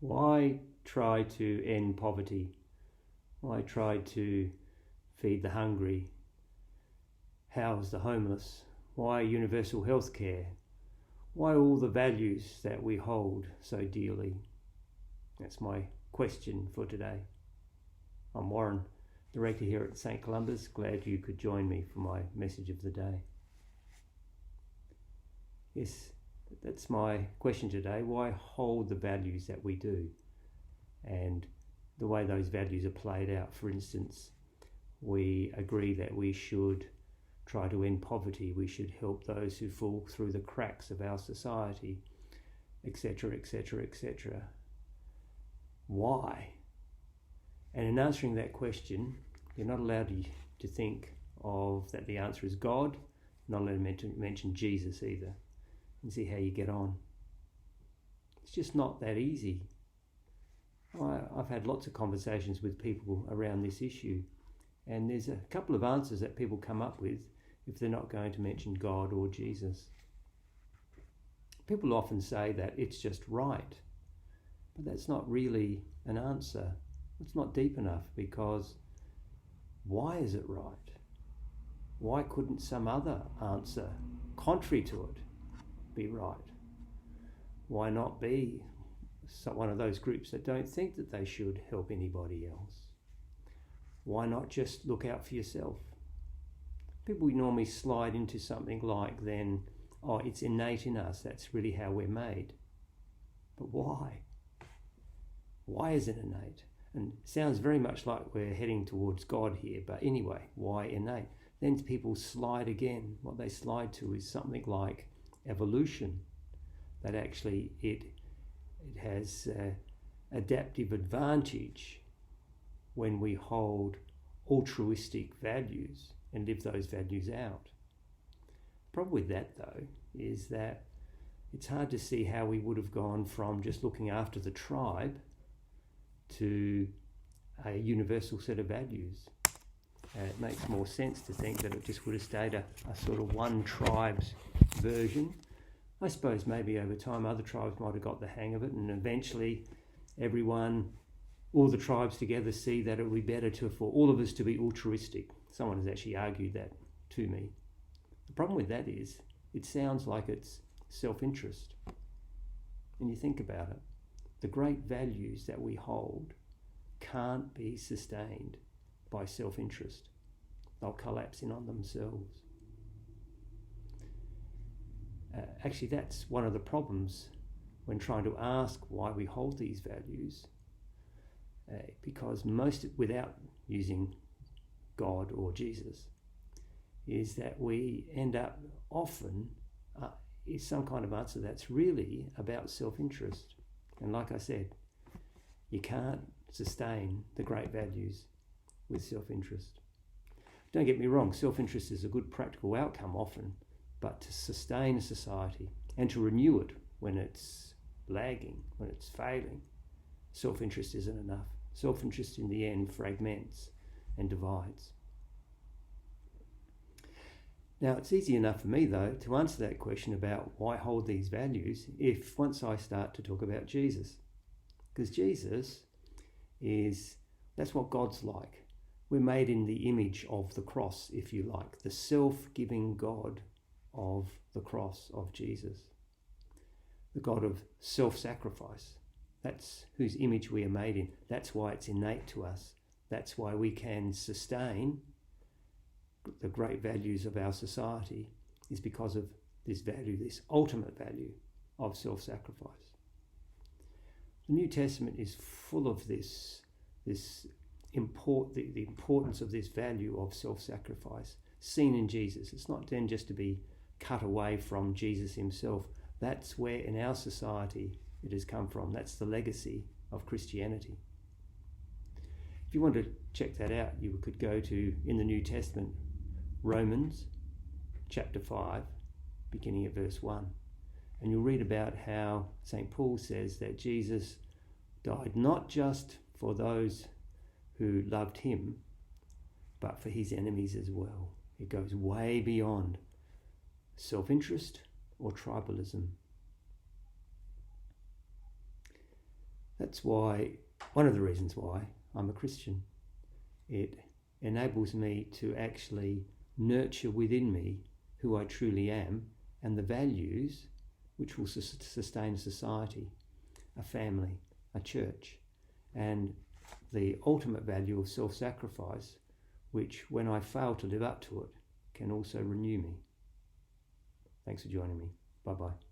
Why try to end poverty? Why try to feed the hungry, house the homeless? Why universal health care? Why all the values that we hold so dearly? That's my question for today. I'm Warren, director here at St. Columba's. Glad you could join me for my message of the day. Yes, that's my question today. Why hold the values that we do and the way those values are played out? For instance, we agree that we should try to end poverty, we should help those who fall through the cracks of our society, etc., etc., etc. Why? And in answering that question, you're not allowed to think of that the answer is God, not allowed to mention Jesus either, and see how you get on. It's just not that easy. I've had lots of conversations with people around this issue, and there's a couple of answers that people come up with if they're not going to mention God or Jesus. People often say that it's just right, but that's not really an answer. It's not deep enough, because why is it right? Why couldn't some other answer, contrary to it, be right? Why not be one of those groups that don't think that they should help anybody else? Why not just look out for yourself? People normally slide into something like then, oh, it's innate in us, that's really how we're made. But why? Why is it innate? And it sounds very much like we're heading towards God here, but anyway, why innate? Then people slide again. What they slide to is something like evolution, that actually it has adaptive advantage when we hold altruistic values and live those values out. The problem with that, though, is that it's hard to see how we would have gone from just looking after the tribe to a universal set of values. It makes more sense to think that it just would have stayed a sort of one tribe's version. I suppose maybe over time other tribes might have got the hang of it, and eventually all the tribes together see that it would be better for all of us to be altruistic. Someone has actually argued that to me. The problem with that is it sounds like it's self-interest. And you think about it, the great values that we hold can't be sustained by self-interest. They'll collapse in on themselves. Actually, that's one of the problems when trying to ask why we hold these values, because most, without using God or Jesus, is that we end up often is some kind of answer that's really about self-interest. And like I said, you can't sustain the great values with self-interest. Don't get me wrong, self-interest is a good practical outcome often, but to sustain a society and to renew it when it's lagging, when it's failing, self-interest isn't enough. Self-interest in the end fragments and divides. Now, it's easy enough for me, though, to answer that question about why hold these values if once I start to talk about Jesus. Because Jesus that's what God's like. We're made in the image of the cross, if you like, the self-giving God of the cross of Jesus. The God of self-sacrifice. That's whose image we are made in. That's why it's innate to us. That's why we can sustain the great values of our society, is because of this value, this ultimate value of self-sacrifice. The New Testament is full of the importance of this value of self-sacrifice seen in Jesus. It's not then just to be cut away from Jesus himself. That's where in our society it has come from. That's the legacy of Christianity. If you want to check that out, you could go to, in the New Testament, Romans chapter 5, beginning at verse 1. And you'll read about how St. Paul says that Jesus died not just for those who loved him, but for his enemies as well. It goes way beyond self-interest or tribalism. That's why, one of the reasons why I'm a Christian. It enables me to actually nurture within me who I truly am and the values which will sustain society, a family, a church, and the ultimate value of self-sacrifice, which, when I fail to live up to it, can also renew me. Thanks for joining me. Bye-bye.